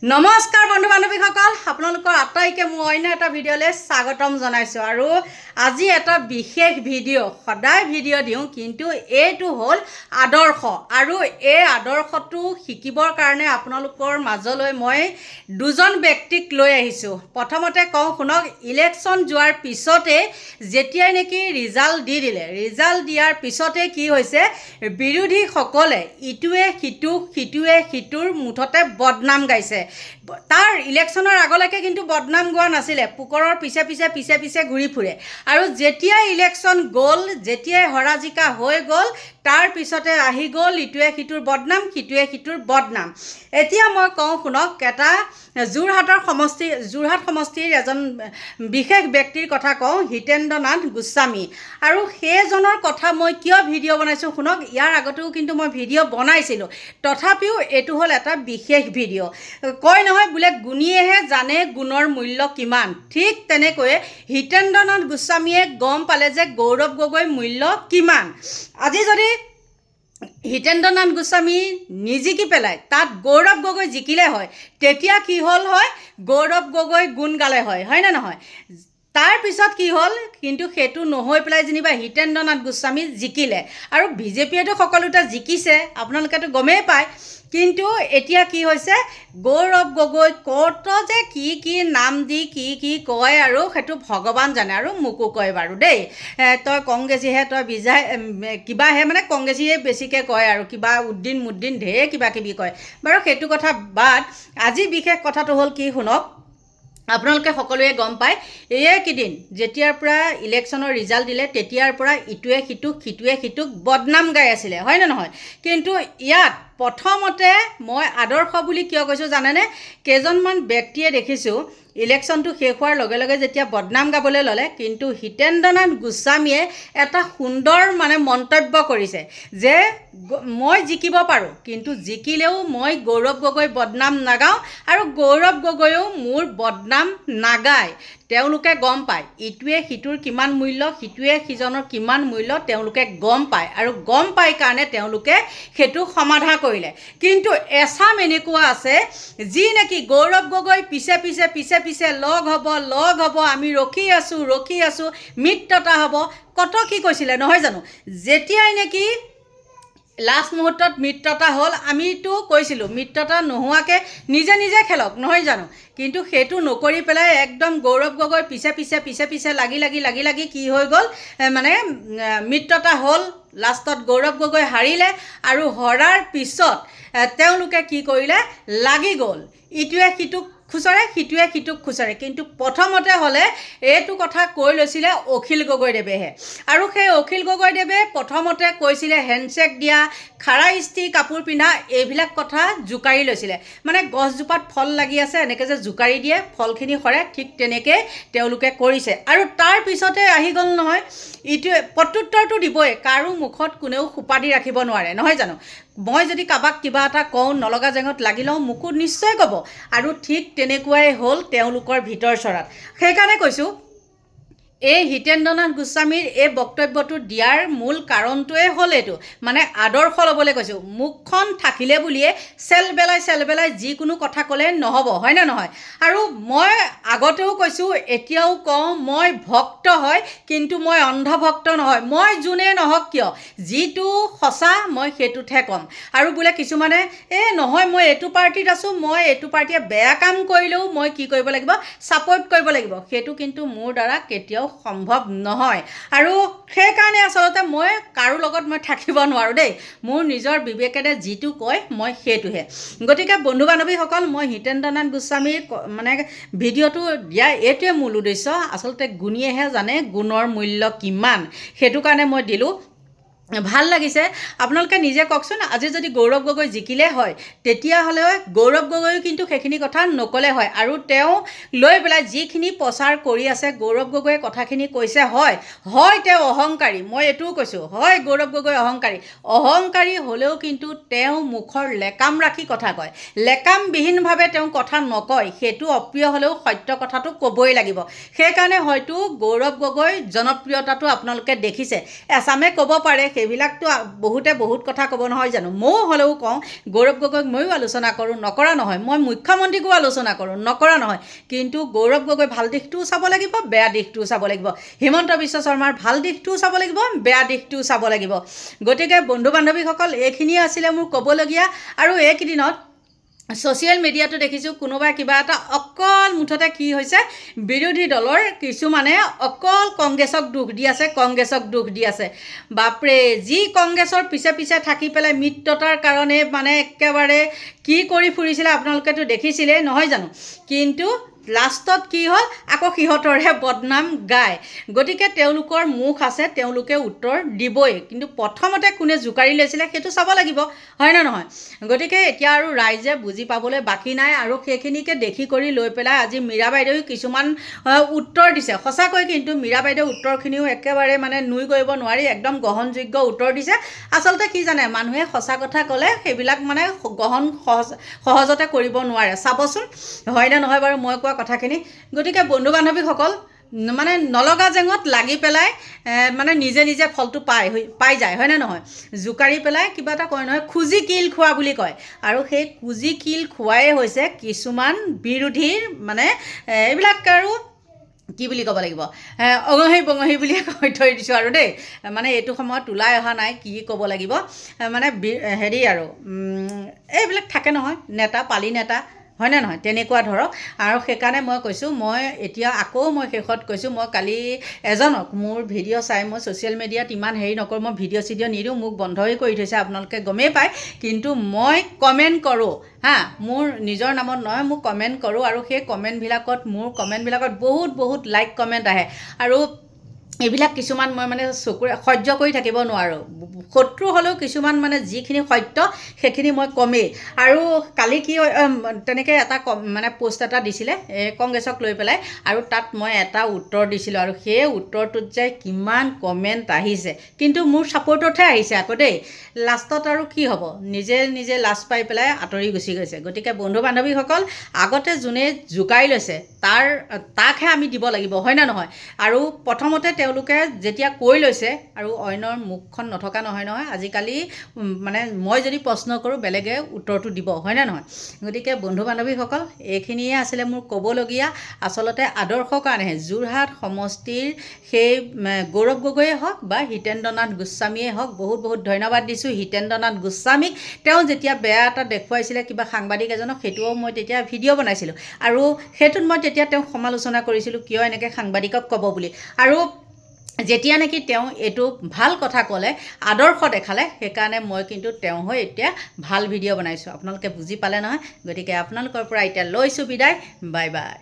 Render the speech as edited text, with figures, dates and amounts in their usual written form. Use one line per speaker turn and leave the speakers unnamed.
নমস্কাৰ বন্ধু বান্ধৱীসকল, আপোনালোকৰ আটাইকে মই অন্য এটা ভিডিঅ'লৈ স্বাগতম জনাইছোঁ। আৰু আজি এটা বিশেষ ভিডিঅ', সদায় ভিডিঅ' দিওঁ, কিন্তু এইটো হ'ল আদৰ্শ। আৰু এই আদৰ্শটো শিকিবৰ কাৰণে আপোনালোকৰ মাজলৈ মই দুজন ব্যক্তিক লৈ আহিছোঁ। প্ৰথমতে কওঁ শুনক, ইলেকশ্যন যোৱাৰ পিছতে যেতিয়াই নেকি ৰিজাল্ট দিলে, ৰিজাল্ট দিয়াৰ পিছতে কি হৈছে, বিৰোধীসকলে ইটোৱে সিটোৰ মুঠতে বদনাম গাইছে। তাৰ ইলেকশ্যনৰ আগলৈকে কিন্তু বদনাম গোৱা নাছিলে, পোকৰৰ পিছে ঘূৰি ফুৰে। আৰু যেতিয়াই ইলেকশ্যন গ'ল, যেতিয়াই হৰা জিকা হৈ গ'ল, তাৰ পিছতে আহি গ'ল ইটোৱে সিটোৰ বদনাম। এতিয়া মই কওঁ শুনক, এটা যোৰহাট সমষ্টিৰ এজন বিশেষ ব্যক্তিৰ কথা কওঁ, হিতেন্দ্ৰ নাথ গোস্বামী। আৰু সেইজনৰ কথা মই কিয় ভিডিঅ' বনাইছোঁ শুনক। ইয়াৰ আগতেও কিন্তু মই ভিডিঅ' বনাইছিলোঁ, তথাপিও এইটো হ'ল এটা বিশেষ ভিডিঅ'। কয় নহয় বোলে, গুণীয়েহে জানে গুণৰ মূল্য কিমান। ঠিক তেনেকৈয়ে হিতেন্দ্ৰ নাথ গোস্বামীয়ে গম পালে যে গৌৰৱ গগৈৰ মূল্য কিমান। আজি যদি হিতেন্দ্ৰ নাথ গোস্বামী নিজিকি পেলাই তাত গৌৰৱ গগৈ জিকিলে হয়, তেতিয়া কি হ'ল হয়, গৌৰৱ গগৈ গুণ গালে হয় নে নহয়? তাৰ পিছত কি হ'ল, কিন্তু সেইটো নহৈ পেলাই যেনিবা হিতেন্দ্ৰ নাথ গোস্বামী জিকিলে। আৰু বিজেপিয়েতো সকলোতে জিকিছে, আপোনালোকেতো গমেই পায়। কিন্তু এতিয়া কি হৈছে, গৌৰৱ গগৈ ক'ত যে কি নাম দি কি কয়, আৰু সেইটো ভগৱান জানে। আৰু মোকো কয় বাৰু দেই, তই কংগ্ৰেছীহে, তই কিবাহে, মানে কংগ্ৰেছীয়ে বেছিকৈ কয়, আৰু কিবা উদ্দিন ঢেৰ কিবাকিবি কয় বাৰু। সেইটো কথা বাদ, আজি বিশেষ কথাটো হ'ল কি শুনক। আপোনালোকে সকলোৱে গম পায়, এইকেইদিন যেতিয়াৰ পৰা ইলেকশ্যনৰ ৰিজাল্ট দিলে, তেতিয়াৰ পৰা ইটোৱে সিটোক বদনাম গাই আছিলে, হয় নে নহয়? কিন্তু ইয়াত প্ৰথমতে মই আদৰ্শ বুলি কিয় কৈছোঁ জানেনে? কেইজনমান ব্যক্তিয়ে দেখিছোঁ ইলেকশ্যনটো শেষ হোৱাৰ লগে লগে যেতিয়া বদনাম গাবলৈ ল'লে, কিন্তু হিতেন্দ্ৰ নাথ গোস্বামীয়ে এটা সুন্দৰ মন্তব্য কৰিছে যে মই জিকিব পাৰোঁ, কিন্তু জিকিলেও মই গৌৰৱ গগৈ বদনাম নাগাওঁ, আৰু গৌৰৱ গগৈও মোৰ বদনাম নাগায়। তেওঁলোকে গম পায় ইটোৱে সিটোৰ কিমান মূল্য, সিটোৱে সিজনৰ কিমান মূল্য, তেওঁলোকে গম পায়। আৰু গম পায় কাৰণে তেওঁলোকে সেইটো সমাধা কৰিলে। কিন্তু এচাম এনেকুৱা আছে যি নেকি গৌৰৱ গগৈ পিছে লগ হ'ব, আমি ৰখি আছোঁ, মিত্ৰতা হ'ব, কত কি কৈছিলে নহয় জানো? যেতিয়াই নেকি লাষ্ট মুহূৰ্তত মিত্ৰতা হ'ল, আমিতো কৈছিলোঁ মিত্ৰতা নোহোৱাকৈ নিজে খেলক, নহয় জানো? কিন্তু সেইটো নকৰি পেলাই একদম গৌৰৱ গগৈ পিছে লাগি কি হৈ গ'ল, মিত্ৰতা হ'ল। লাষ্টত গৌৰৱ গগৈ হাৰিলে, আৰু হৰাৰ পিছত তেওঁলোকে কি কৰিলে, লাগি গ'ল ইটোৱে সিটোক খুচৰে। কিন্তু প্ৰথমতে হ'লে এইটো কথা কৈ লৈছিলে অখিল গগৈদেৱেহে। আৰু সেই অখিল গগৈদেৱে প্ৰথমতে কৈছিলে হেণ্ডশ্বেক দিয়া, খাৰা ইস্ত্ৰি কাপোৰ পিন্ধা, এইবিলাক কথা জোকাৰি লৈছিলে। গছজোপাত ফল লাগি আছে, এনেকৈ যে জোকাৰি দিয়ে ফলখিনি সৰে, ঠিক তেনেকৈ তেওঁলোকে কৰিছে। আৰু তাৰ পিছতে আহি গ'ল নহয়, ইটোৱে প্ৰত্যুত্তৰটো দিবই, কাৰো মুখত কোনেও সোপা দি ৰাখিব নোৱাৰে, নহয় জানো? মই যদি কাৰোবাক কিবা এটা কওঁ, নলগা জেঙত লাগি লওঁ, মোকো নিশ্চয় ক'ব। আৰু ঠিক তেনেকুৱাই হ'ল তেওঁলোকৰ ভিতৰ চৰাত। সেইকাৰণে কৈছোঁ, এই হিতেন্দ্ৰ নাথ গোস্বামীৰ এই বক্তব্যটো দিয়াৰ মূল কাৰণটোৱে হ'ল এইটো, আদৰ্শ ল'বলৈ কৈছোঁ। মুখখন থাকিলে বুলিয়ে চেল বেলাই যিকোনো কথা ক'লে নহ'ব, হয় নে নহয়? আৰু মই আগতেও কৈছোঁ, এতিয়াও কওঁ, মই ভক্ত হয়, কিন্তু মই অন্ধভক্ত নহয়। মই যোনেই নহওক কিয়, যিটো সঁচা মই সেইটোতহে ক'ম। আৰু বোলে কিছুমানে নহয় মই এইটো পাৰ্টিত আছোঁ, মই এইটো পাৰ্টিয়ে বেয়া কাম কৰিলেও মই কি কৰিব লাগিব, ছাপোৰ্ট কৰিব লাগিব, সেইটো কিন্তু মোৰ দ্বাৰা কেতিয়াও সম্ভৱ নহয়। আৰু সেইকাৰণে আচলতে মই কাৰো লগত মই থাকিব নোৱাৰোঁ দেই। মোৰ নিজৰ বিবেকেৰে যিটো কয় মই সেইটোহে। গতিকে বন্ধু বান্ধৱীসকল, মই হিতেন্দ্ৰ নাথ গোস্বামীৰ ভিডিঅ'টো দিয়া এইটোৱে মূল উদ্দেশ্য। আচলতে গুণীয়েহে জানে গুণৰ মূল্য কিমান, সেইটো কাৰণে মই দিলোঁ। ভাল লাগিছে। আপোনালোকে নিজে কওকচোন, আজি যদি গৌৰৱ গগৈ জিকিলে হয়, তেতিয়াহ'লে গৌৰৱ গগৈও কিন্তু সেইখিনি কথা নক'লে হয়। আৰু তেওঁ লৈ পেলাই যিখিনি প্ৰচাৰ কৰি আছে, গৌৰৱ গগৈয়ে কথাখিনি কৈছে, হয় তেওঁ অহংকাৰী, মই এইটোও কৈছোঁ, হয় গৌৰৱ গগৈ অহংকাৰী হ'লেও কিন্তু তেওঁ মুখৰ লেকাম ৰাখি কথা কয়। লেকামবিহীনভাৱে তেওঁ কথা নকয়, সেইটো অপ্ৰিয় হ'লেও সত্য কথাটো ক'বই লাগিব। সেইকাৰণে হয়তো গৌৰৱ গগৈৰ জনপ্ৰিয়তাটো আপোনালোকে দেখিছে। এচামে ক'ব পাৰে সেইবিলাকতো বহুতে বহুত কথা ক'ব নহয় জানো, ময়ো হ'লেও কওঁ গৌৰৱ গগৈক ময়ো আলোচনা কৰোঁ, নকৰা নহয়। মই মুখ্যমন্ত্ৰীকো আলোচনা কৰোঁ, নকৰা নহয়। কিন্তু গৌৰৱ গগৈ ভাল দিশটোও চাব লাগিব, বেয়া দিশটোও চাব লাগিব। হিমন্ত বিশ্ব শৰ্মাৰ ভাল দিশটোও চাব লাগিব, বেয়া দিশটোও চাব লাগিব। গতিকে বন্ধু বান্ধৱীসকল, এইখিনিয়ে আছিলে মোৰ ক'বলগীয়া। আৰু এইকেইদিনত ছ'চিয়েল মিডিয়াটো দেখিছোঁ কোনোবাই কিবা এটা অকল মুঠতে কি হৈছে, বিৰোধী দলৰ কিছুমানে অকল কংগ্ৰেছক দুখ দি আছে, কংগ্ৰেছক দুখ দি আছে। বাপৰে, যি কংগ্ৰেছৰ পিছে পিছে থাকি পেলাই মিত্ৰতাৰ কাৰণে মানে একেবাৰে কি কৰি ফুৰিছিলে আপোনালোকেতো দেখিছিলেই নহয় জানো। কিন্তু লাষ্টত কি হ'ল, আকৌ সিহঁতৰহে বদনাম গায়। গতিকে তেওঁলোকৰ মুখ আছে, তেওঁলোকে উত্তৰ দিবই। কিন্তু প্ৰথমতে কোনে জোকাৰি লৈছিলে সেইটো চাব লাগিব, হয়নে নহয়। গতিকে এতিয়া আৰু ৰাইজে বুজি পাবলৈ বাকী নাই। আৰু সেইখিনিকে দেখি কৰি লৈ পেলাই আজি মীৰা বাইদেউ কিছুমান উত্তৰ দিছে। সঁচাকৈ কিন্তু মীৰা বাইদেউ উত্তৰখিনিও একেবাৰে মানে নুই কৰিব নোৱাৰি, একদম গ্ৰহণযোগ্য উত্তৰ দিছে। আচলতে কি জানে, মানুহে সঁচা কথা ক'লে সেইবিলাক মানে গ্ৰহণ সহজতে কৰিব নোৱাৰে, চাবচোন হয়নে নহয় বাৰু মই কোৱা কথাখিনি। গতিকে বন্ধু বান্ধৱীসকল, মানে নলগা জেঙত লাগি পেলাই মানে নিজে নিজে ফলটো পাই যায়, হয়নে নহয়। জোকাৰি পেলাই কিবা এটা কয় নহয়, খুজি কিল খোৱা বুলি কয়। আৰু সেই খুজি কিল খোৱাই হৈছে কিছুমান বিৰোধীৰ মানে এইবিলাক আৰু কি বুলি ক'ব লাগিব, অঙহী বঙহী বুলিয়ে কৈ থৈ দিছোঁ আৰু দেই। মানে এইটো সময়ত ওলাই অহা নাই, কি ক'ব লাগিব, মানে হেৰি আৰু এইবিলাক থাকে নহয়, নেতা পালি নেতা, হয়নে নহয়, তেনেকুৱা ধৰক। আৰু সেইকাৰণে মই কৈছোঁ, মই এতিয়া আকৌ মই শেষত কৈছোঁ, মই কালি এজনক মোৰ ভিডিঅ' চাই, মই ছ'চিয়েল মিডিয়াত ইমান হেৰি নকৰোঁ, মই ভিডিঅ' চিডিঅ' নিদিওঁ, মোক বন্ধই কৰি থৈছে, আপোনালোকে গমেই পায়। কিন্তু মই কমেণ্ট কৰোঁ হা, মোৰ নিজৰ নামত নহয়, মোক কমেণ্ট কৰোঁ। আৰু সেই কমেণ্টবিলাকত মোৰ কমেণ্টবিলাকত বহুত লাইক কমেণ্ট আহে। আৰু এইবিলাক কিছুমান মই মানে চকুৰে সহ্য কৰি থাকিব নোৱাৰোঁ। শত্ৰু হ'লেও কিছুমান মানে যিখিনি সত্য সেইখিনি মই কমেই। আৰু কালি কি তেনেকৈ এটা মানে পোষ্ট এটা দিছিলে কংগ্ৰেছক লৈ পেলাই, আৰু তাত মই এটা উত্তৰ দিছিলোঁ। আৰু সেই উত্তৰটোত যে কিমান কমেণ্ট আহিছে, কিন্তু মোৰ ছাপোৰ্টতহে আহিছে আকৌ দেই। লাষ্টত আৰু কি হ'ব, নিজে নিজে লাজ পাই পেলাই আঁতৰি গুচি গৈছে। গতিকে বন্ধু বান্ধৱীসকল, আগতে যোনে জোকাৰি লৈছে তাকহে আমি দিব লাগিব, হয়নে নহয়। আৰু প্ৰথমতে তেওঁলোকে যেতিয়া কৈ লৈছে, আৰু অন্যৰ মুখখন নথকা নহয় নহয়। আজিকালি মানে মই যদি প্ৰশ্ন কৰোঁ, বেলেগে উত্তৰটো দিব, হয়নে নহয়। গতিকে বন্ধু বান্ধৱীসকল, এইখিনিয়ে আছিলে মোৰ ক'বলগীয়া। আচলতে আদৰ্শৰ কাৰণেহে যোৰহাট সমষ্টিৰ সেই গৌৰৱ গগৈয়ে হওক বা হিতেন্দ্ৰ নাথ গোস্বামীয়ে হওক, বহুত ধন্যবাদ দিছোঁ হিতেন্দ্ৰ নাথ গোস্বামীক। তেওঁ যেতিয়া বেয়া এটা দেখুৱাইছিলে কিবা সাংবাদিক এজনক, সেইটোও মই তেতিয়া ভিডিঅ' বনাইছিলোঁ। আৰু সেইটোত মই তেতিয়া তেওঁক সমালোচনা কৰিছিলোঁ, কিয় এনেকৈ সাংবাদিকক ক'ব বুলি। আৰু যেতিয়া নেকি তেওঁ এইটো ভাল কথা ক'লে, আদৰ্শ দেখালে, সেইকাৰণে মই কিন্তু তেওঁ হৈ এতিয়া ভাল ভিডিঅ' বনাইছোঁ। আপোনালোকে বুজি পালে নহয়। গতিকে আপোনালোকৰ পৰা এতিয়া লৈছোঁ বিদায়, বাই বাই।